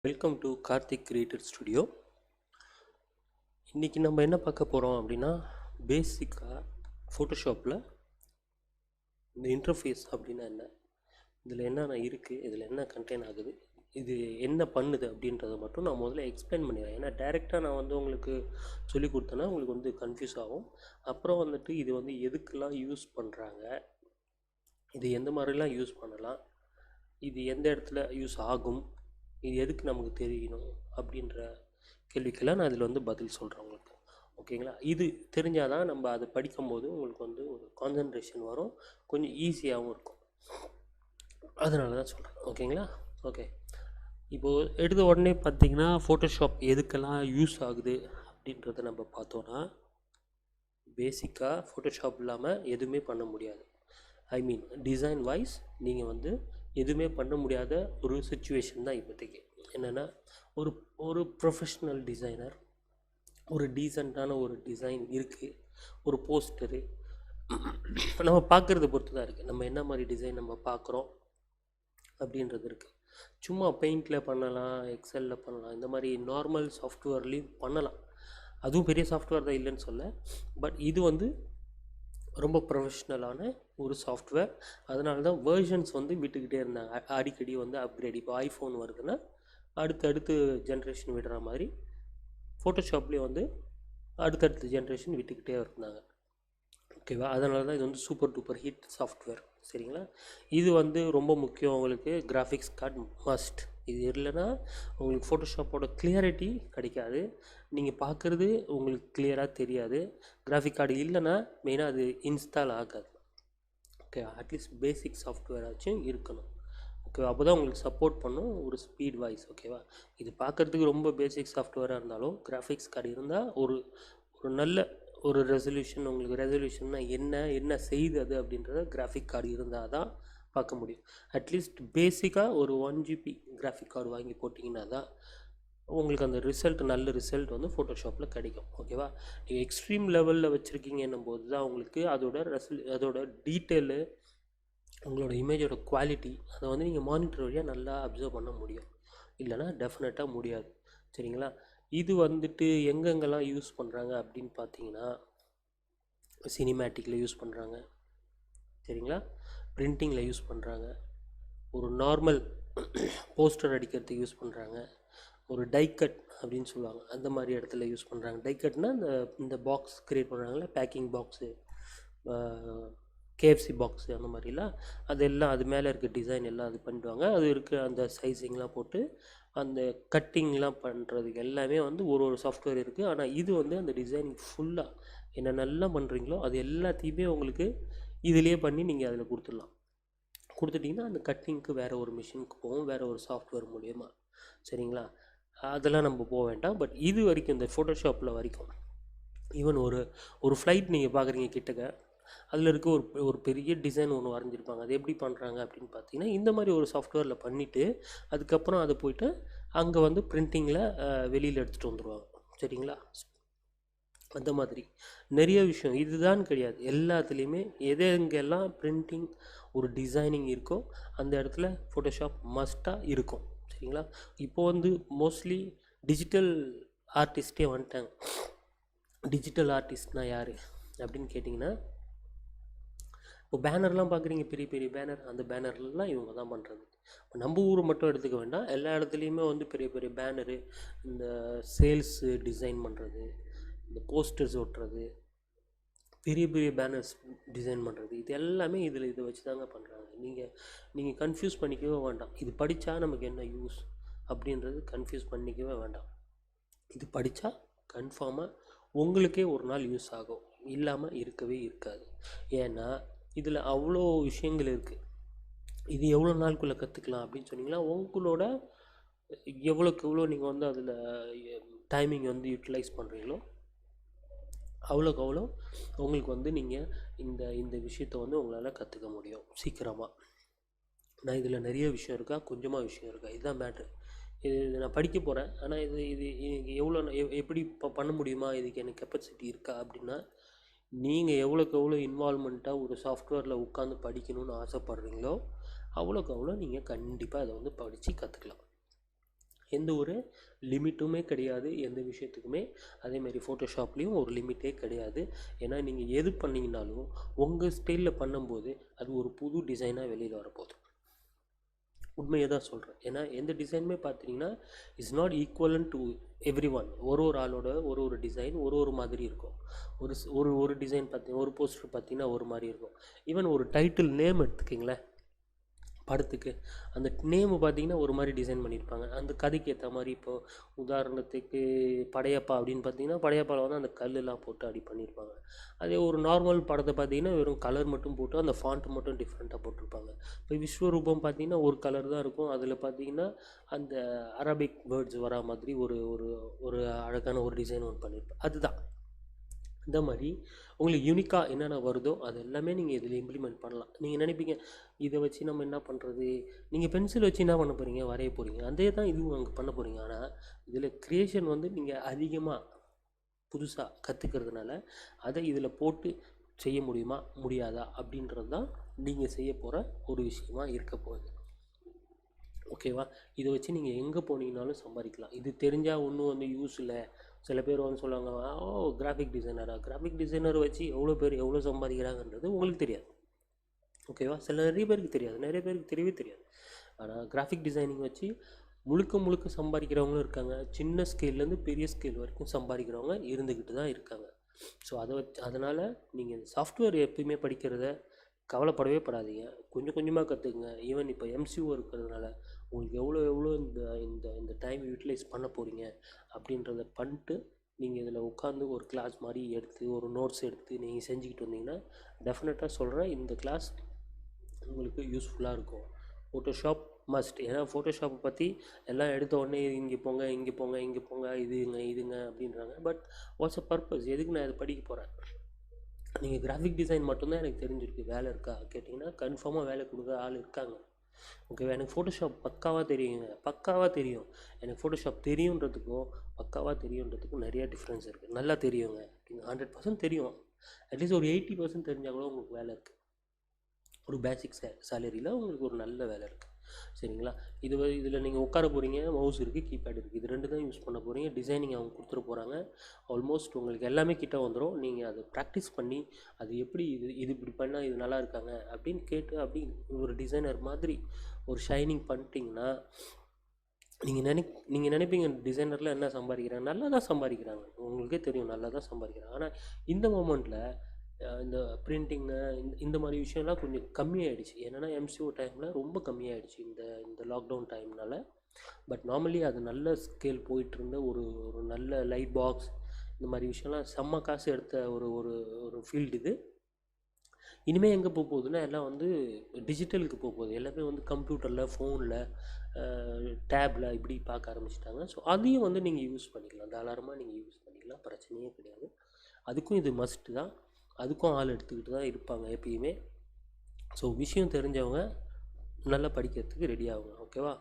Welcome to Karthik creator studio. இன்றைக்கி நம்ம என்ன பார்க்க போகிறோம் அப்படின்னா, பேசிக்காக ஃபோட்டோஷாப்பில் இந்த இன்டர்ஃபேஸ் அப்படின்னா என்ன, இதில் என்னென்ன இருக்குது, இதில் என்ன கண்டெயின் ஆகுது, இது என்ன பண்ணுது அப்படின்றத மட்டும் நான் முதல்ல எக்ஸ்பிளைன் பண்ணிடுறேன். ஏன்னா டைரெக்டாக நான் உங்களுக்கு சொல்லி கொடுத்தேன்னா உங்களுக்கு கன்ஃபியூஸ் ஆகும். அப்புறம் இது எதுக்கெல்லாம் யூஸ் பண்ணுறாங்க, இது எந்த மாதிரிலாம் யூஸ் பண்ணலாம், இது எந்த இடத்துல யூஸ் ஆகும், இது எதுக்கு நமக்கு தெரியணும் அப்படின்ற கேள்விக்கெல்லாம் நான் இதில் பதில் சொல்கிறேன் உங்களுக்கு. ஓகேங்களா? இது தெரிஞ்சால் தான் நம்ம அதை படிக்கும்போது உங்களுக்கு ஒரு கான்சன்ட்ரேஷன் வரும், கொஞ்சம் ஈஸியாகவும் இருக்கும். அதனால தான் சொல்கிறேன். ஓகேங்களா? ஓகே, இப்போது எடுத்த உடனே பார்த்திங்கன்னா ஃபோட்டோஷாப் எதுக்கெல்லாம் யூஸ் ஆகுது அப்படின்றத நம்ம பார்த்தோன்னா, பேசிக்காக ஃபோட்டோஷாப் இல்லாமல் எதுவுமே பண்ண முடியாது. ஐ மீன் டிசைன் வைஸ் நீங்கள் எதுவுமே பண்ண முடியாத ஒரு சுச்சுவேஷன் தான் இப்போதைக்கு. என்னென்னா, ஒரு ஒரு ப்ரொஃபஷ்னல் டிசைனர் ஒரு டீசெண்டான ஒரு டிசைன் இருக்குது, ஒரு போஸ்டரு நம்ம பார்க்குறத பொறுத்து தான் இருக்குது. நம்ம என்ன மாதிரி டிசைன் நம்ம பார்க்குறோம் அப்படின்றது இருக்குது. சும்மா பெயிண்டில் பண்ணலாம், எக்ஸலில் பண்ணலாம், இந்த மாதிரி நார்மல் சாஃப்ட்வேர்லேயும் பண்ணலாம். அதுவும் பெரிய சாஃப்ட்வேர் தான் இல்லைன்னு சொல்ல. பட் இது ரொம்ப ப்ரொஃபஷ்னலான ஒரு சாஃப்ட்வேர். அதனால தான் வேர்ஷன்ஸ் விட்டுக்கிட்டே இருந்தாங்க. அடிக்கடி அப்கிரேட். இப்போ ஐஃபோன் வருதுன்னா அடுத்தடுத்து ஜென்ரேஷன் விடுற மாதிரி ஃபோட்டோஷாப்லேயே அடுத்தடுத்த ஜென்ரேஷன் விட்டுக்கிட்டே இருந்தாங்க. ஓகேவா? அதனால தான் இது சூப்பர் டூப்பர் ஹிட் சாஃப்ட்வேர். சரிங்களா? இது ரொம்ப முக்கியம். உங்களுக்கு கிராஃபிக்ஸ் கார்டு மஸ்ட். இது இல்லைன்னா உங்களுக்கு ஃபோட்டோஷாப்போட கிளியரிட்டி கிடைக்காது, நீங்கள் பார்க்குறது உங்களுக்கு கிளியராக தெரியாது. கிராஃபிக் கார்டு இல்லைன்னா மெயினாக அது இன்ஸ்டால் ஆகாது. ஓகே, அட்லீஸ்ட் பேசிக் சாஃப்ட்வேராச்சும் இருக்கணும். ஓகேவா? அப்போ தான் உங்களுக்கு சப்போர்ட் பண்ணும் ஒரு ஸ்பீட் வைஸ். ஓகேவா? இது பார்க்குறதுக்கு ரொம்ப பேசிக் சாஃப்ட்வேராக இருந்தாலும் கிராஃபிக்ஸ் கார்டு இருந்தால் ஒரு நல்ல ஒரு ரெசல்யூஷன், உங்களுக்கு ரெசல்யூஷன்னா என்ன செய்யுது அது அப்படின்றத கிராஃபிக் கார்டு இருந்தால் தான் பார்க்க முடியும். அட்லீஸ்ட் பேசிக்காக ஒரு 1 GB கிராஃபிக் கார்டு வாங்கி போட்டிங்கன்னா தான் உங்களுக்கு அந்த நல்ல ரிசல்ட் ஃபோட்டோஷாப்பில் கிடைக்கும். ஓகேவா? நீங்கள் எக்ஸ்ட்ரீம் லெவலில் வச்சுருக்கீங்கன்னும் போது தான் உங்களுக்கு அதோட டீட்டெயிலு, உங்களோட இமேஜோட குவாலிட்டி அதை நீங்கள் மானிட்டர் வழியாக நல்லா அப்சர்வ் பண்ண முடியும். இல்லைனா டெஃபினட்டாக முடியாது. சரிங்களா? இது எங்கெங்கெல்லாம் யூஸ் பண்ணுறாங்க அப்படின்னு பார்த்தீங்கன்னா, சினிமேட்டிக்கில் யூஸ் பண்ணுறாங்க. சரிங்களா? பிரிண்டிங்கில் யூஸ் பண்ணுறாங்க, ஒரு நார்மல் போஸ்டர் அடிக்கிறதுக்கு யூஸ் பண்ணுறாங்க, ஒரு டைக்கட் அப்படின்னு சொல்லுவாங்க அந்த மாதிரி இடத்துல யூஸ் பண்ணுறாங்க. டைக்கட்னால் இந்த பாக்ஸ் க்ரியேட் பண்ணுறாங்களே, பேக்கிங் பாக்ஸு, கேஎஃப்சி பாக்ஸு, அந்த மாதிரிலாம் அதெல்லாம் அது மேலே இருக்க டிசைன் எல்லாம் அது பண்ணிடுவாங்க. அது இருக்க அந்த சைஸிங்லாம் போட்டு அந்த கட்டிங்லாம் பண்ணுறதுக்கு எல்லாமே ஒரு சாஃப்ட்வேர் இருக்குது. ஆனால் இது அந்த டிசைனிங் ஃபுல்லாக என்னென்னலாம் பண்ணுறீங்களோ அது எல்லாத்தையுமே உங்களுக்கு இதிலே பண்ணி நீங்கள் அதில் கொடுத்துட்டிங்கன்னா அந்த கட்டிங்க்கு வேறு ஒரு மிஷினுக்கு போகும், வேறு ஒரு சாஃப்ட்வேர் மூலயமா. சரிங்களா? அதெல்லாம் நம்ம போக வேண்டாம். பட் இது வரைக்கும் இந்த ஃபோட்டோஷாப்பில் வரைக்கும் ஈவன் ஒரு ஃப்ளைட் நீங்கள் பார்க்குறீங்க கிட்டக்க, அதில் இருக்க ஒரு பெரிய டிசைன் ஒன்று வரைஞ்சிருப்பாங்க. அது எப்படி பண்ணுறாங்க அப்படின்னு பார்த்தீங்கன்னா, இந்த மாதிரி ஒரு சாஃப்ட்வேரில் பண்ணிவிட்டு அதுக்கப்புறம் அதை போய்ட்டு அங்கே பிரிண்டிங்கில் வெளியில் எடுத்துகிட்டு வந்துடுவாங்க. சரிங்களா? அந்த மாதிரி நிறைய விஷயம் இதுதான் கிடையாது. எல்லாத்துலேயுமே எங்கெல்லாம் பிரிண்டிங் ஒரு டிசைனிங் இருக்கோ அந்த இடத்துல ஃபோட்டோஷாப் மஸ்ட்டாக இருக்கும். சரிங்களா? இப்போது மோஸ்ட்லி டிஜிட்டல் ஆர்டிஸ்ட்டே வந்துட்டாங்க. டிஜிட்டல் ஆர்டிஸ்ட்னால் யார் அப்படின்னு கேட்டிங்கன்னா, இப்போ பேனர்லாம் பார்க்குறீங்க, பெரிய பெரிய பேனர், அந்த பேனர்லாம் இவங்க தான் பண்ணுறது. இப்போ நம்ம ஊரை மட்டும் எடுத்துக்க வேண்டாம், எல்லா இடத்துலையுமே பெரிய பெரிய பேனரு, இந்த சேல்ஸு டிசைன் பண்ணுறது, இந்த போஸ்டர்ஸ் ஒட்டுறது, பெரிய பெரிய பேனர்ஸ் டிசைன் பண்ணுறது, இது எல்லாமே இதை வச்சு தாங்க பண்ணுறாங்க. நீங்கள் கன்ஃபியூஸ் பண்ணிக்கவே வேண்டாம். இது படித்தா நமக்கு என்ன யூஸ் அப்படின்றது கன்ஃபியூஸ் பண்ணிக்கவே வேண்டாம். இது படித்தா கன்ஃபார்மாக உங்களுக்கே ஒரு நாள் யூஸ் ஆகும், இல்லாமல் இருக்கவே இருக்காது. ஏன்னா இதில் அவ்வளோ விஷயங்கள் இருக்குது. இது எவ்வளோ நாளுக்குள்ளே கற்றுக்கலாம் அப்படின்னு சொன்னிங்கன்னா, உங்களோட எவ்வளோக்கு எவ்வளோ நீங்கள் அதில் டைமிங் யூட்டிலைஸ் பண்ணுறீங்களோ அவ்வளோக்கு அவ்வளோ உங்களுக்கு நீங்கள் இந்த விஷயத்தை உங்களால் கற்றுக்க முடியும் சீக்கிரமாக. நான் இதில் நிறைய விஷயம் இருக்கா, கொஞ்சமாக விஷயம் இருக்கா, இதுதான் மேட்ரு. இது நான் படிக்க போகிறேன். ஆனால் இது எவ்வளோ எப்படி பண்ண முடியுமா, இதுக்கு எனக்கு கெப்பாசிட்டி இருக்கா அப்படின்னா, நீங்கள் எவ்வளோக்கு எவ்வளோ இன்வால்மெண்ட்டாக ஒரு சாஃப்ட்வேரில் உட்காந்து படிக்கணும்னு ஆசைப்பட்றீங்களோ அவ்வளோக்கு அவ்வளோ நீங்கள் கண்டிப்பாக அதை படித்து கற்றுக்கலாம். எந்த ஒரு லிமிட்டுமே கிடையாது எந்த விஷயத்துக்குமே. அதேமாதிரி ஃபோட்டோஷாப்லேயும் ஒரு லிமிட்டே கிடையாது. ஏன்னா நீங்கள் எது பண்ணிங்கனாலும் உங்கள் ஸ்டைலில் பண்ணும்போது அது ஒரு புது டிசைனாக வெளியில் வரப்போகுது. உண்மையை தான் சொல்கிறேன். ஏன்னா எந்த டிசைனுமே பார்த்தீங்கன்னா is not equal to every one. ஒரு ஆளோட ஒரு டிசைன் ஒரு மாதிரி இருக்கும். ஒரு டிசைன் பார்த்தீங்கன்னா ஒரு போஸ்டர் பார்த்தீங்கன்னா ஒரு மாதிரி இருக்கும். ஈவன் ஒரு டைட்டில் நேம் எடுத்துக்கிங்களேன் படத்துக்கு, அந்த நேமு பார்த்தீங்கன்னா ஒரு மாதிரி டிசைன் பண்ணியிருப்பாங்க. அந்த கதைக்கு ஏற்ற மாதிரி. இப்போது உதாரணத்துக்கு படையப்பா அப்படின்னு பார்த்தீங்கன்னா படையப்பாவில் வந்து அந்த கல்லெலாம் போட்டு அப்படி பண்ணியிருப்பாங்க. அதே ஒரு நார்மல் படத்தை பார்த்தீங்கன்னா வெறும் கலர் மட்டும் போட்டு அந்த ஃபாண்ட் மட்டும் டிஃப்ரெண்ட்டாக போட்டிருப்பாங்க. இப்போ விஸ்வரூபம் பார்த்தீங்கன்னா ஒரு கலர் தான் இருக்கும். அதில் பார்த்தீங்கன்னா அந்த அரபிக் வேர்ட்ஸ் வரா மாதிரி ஒரு ஒரு ஒரு அழகான ஒரு டிசைன் ஒன்று பண்ணியிருப்பேன். அதுதான் இந்த மாதிரி உங்களுக்கு யூனிக்காக என்னென்ன வருதோ அது எல்லாமே நீங்கள் இதில் இம்ப்ளிமெண்ட் பண்ணலாம். நீங்கள் நினைப்பீங்க இதை வச்சு நம்ம என்ன பண்ணுறது, நீங்கள் பென்சில் வச்சு என்ன பண்ண போகிறீங்க, வரைய போகிறீங்க, அதே தான் இதுவும் அங்கே பண்ண போகிறீங்க. ஆனால் இதில் க்ரியேஷன் வந்து நீங்கள் அதிகமாக புதுசாக கற்றுக்கிறதுனால அதை இதில் போட்டு செய்ய முடியுமா முடியாதா அப்படின்றது தான் நீங்கள் செய்ய போகிற ஒரு விஷயமா இருக்க போகுது. ஓகேவா? இதை வச்சு நீங்கள் எங்கே போனீங்கனாலும் சம்பாதிக்கலாம். இது தெரிஞ்சால் ஒன்றும் வந்து யூஸ் இல்லை. சில பேர் வந்து சொல்லுவாங்க, ஓ கிராஃபிக் டிசைனர் வச்சு எவ்வளோ பேர் எவ்வளோ சம்பாதிக்கிறாங்கன்றது உங்களுக்கு தெரியாது. ஓகேவா? நிறைய பேருக்கு தெரியாது, நிறைய பேருக்கு தெரியவே தெரியாது. ஆனால் கிராஃபிக் டிசைனிங் வச்சு முழுக்க சம்பாதிக்கிறவங்களும் இருக்காங்க. சின்ன ஸ்கேல்லேருந்து பெரிய ஸ்கேல் வரைக்கும் சம்பாதிக்கிறவங்க இருந்துக்கிட்டு தான் இருக்காங்க. ஸோ அதனால் நீங்கள் இந்த சாஃப்ட்வேர் எப்பயுமே படிக்கிறத கவலைப்படவே படாதீங்க. கொஞ்சம் கொஞ்சமாக கற்றுக்குங்க. ஈவன் இப்போ எம்சியூ இருக்கிறதுனால உங்களுக்கு எவ்வளோ இந்த இந்த இந்த டைம் யூட்டிலைஸ் பண்ண போகிறீங்க அப்படின்றத பண்ணிட்டு நீங்கள் இதில் உட்காந்து ஒரு கிளாஸ் மாதிரி எடுத்து ஒரு நோட்ஸ் எடுத்து நீங்கள் செஞ்சுக்கிட்டு வந்தீங்கன்னா டெஃபினட்டாக சொல்கிறேன் இந்த கிளாஸ் உங்களுக்கு யூஸ்ஃபுல்லாக இருக்கும். Photoshop must. ஏன்னா ஃபோட்டோஷாப்பை பற்றி எல்லாம் எடுத்த உடனே இங்கே போங்க இதுங்க அப்படின்றாங்க. பட் வாட்ஸ் அ பர்பஸ், எதுக்கு நான் இதை படிக்க போகிறேன்? நீங்கள் கிராஃபிக் டிசைன் மட்டும்தான் எனக்கு தெரிஞ்சிருக்கு, வேலை இருக்கா கேட்டிங்கன்னா கன்ஃபார்மாக வேலை கொடுக்குற ஆள் இருக்காங்க. ஓகேவா? எனக்கு ஃபோட்டோஷாப் பக்காவாக தெரியும். எனக்கு ஃபோட்டோஷாப் தெரியுன்றதுக்கும் பக்காவாக தெரியுன்றதுக்கும் நிறைய டிஃப்ரென்ஸ் இருக்குது. நல்லா தெரியுங்க, 100% தெரியும். அட்லீஸ்ட் ஒரு 80% தெரிஞ்சால் கூட உங்களுக்கு வேலை இருக்குது. ஒரு பேசிக் சேலரியில் உங்களுக்கு ஒரு நல்ல வேலை இருக்குது. சரிங்களா? இதில் நீங்கள் உட்கார போகிறீங்க, மவுஸ் இருக்குது, கீபேட் இருக்குது, இது 2 தான் யூஸ் பண்ண போகிறீங்க. டிசைனிங் அவங்க கொடுத்துட போகிறாங்க. ஆல்மோஸ்ட் உங்களுக்கு எல்லாமே கிட்ட வந்துடும். நீங்கள் அதை ப்ராக்டிஸ் பண்ணி அது எப்படி இது இப்படி பண்ணால் இது நல்லா இருக்காங்க அப்படின்னு கேட்டு அப்படி ஒரு டிசைனர் மாதிரி ஒரு ஷைனிங் பண்ணிட்டீங்கன்னா நீங்கள் நினைப்பீங்க டிசைனரில் என்ன சம்பாதிக்கிறாங்க, நல்லா தான் சம்பாதிக்கிறாங்க, உங்களுக்கே தெரியும் நல்லா தான் சம்பாதிக்கிறாங்க. ஆனால் இந்த மொமெண்ட்டில் இந்த பிரிண்டிங்கு இந்த மாதிரி விஷயம்லாம் கொஞ்சம் கம்மியாயிடுச்சு. என்னென்னா எம்சிஓ டைமில் ரொம்ப கம்மியாயிடுச்சு இந்த லாக்டவுன் டைம்னால். பட் நார்மலி அது நல்ல ஸ்கேல் போயிட்டுருந்த ஒரு நல்ல லைட் பாக்ஸ் இந்த மாதிரி விஷயம்லாம் செம்ம காசு எடுத்த ஒரு ஃபீல்டு இது. இனிமேல் எங்கே போகுதுன்னா எல்லாம் வந்து டிஜிட்டலுக்கு போகுது. எல்லாமே வந்து கம்ப்யூட்டரில், ஃபோனில், டேப்பில் இப்படி பார்க்க ஆரம்பிச்சிட்டாங்க. ஸோ அதையும் வந்து நீங்கள் யூஸ் பண்ணிக்கலாம், தாராளமாக நீங்கள் யூஸ் பண்ணிக்கலாம், பிரச்சனையே கிடையாது. அதுக்கும் இது மஸ்ட்டு தான். அதுக்கும் ஆள் எடுத்துக்கிட்டு தான் இருப்பாங்க எப்பயுமே. ஸோ விஷயம் தெரிஞ்சவங்க நல்லா படிக்கிறதுக்கு ரெடி ஆகுங்க. ஓகேவா?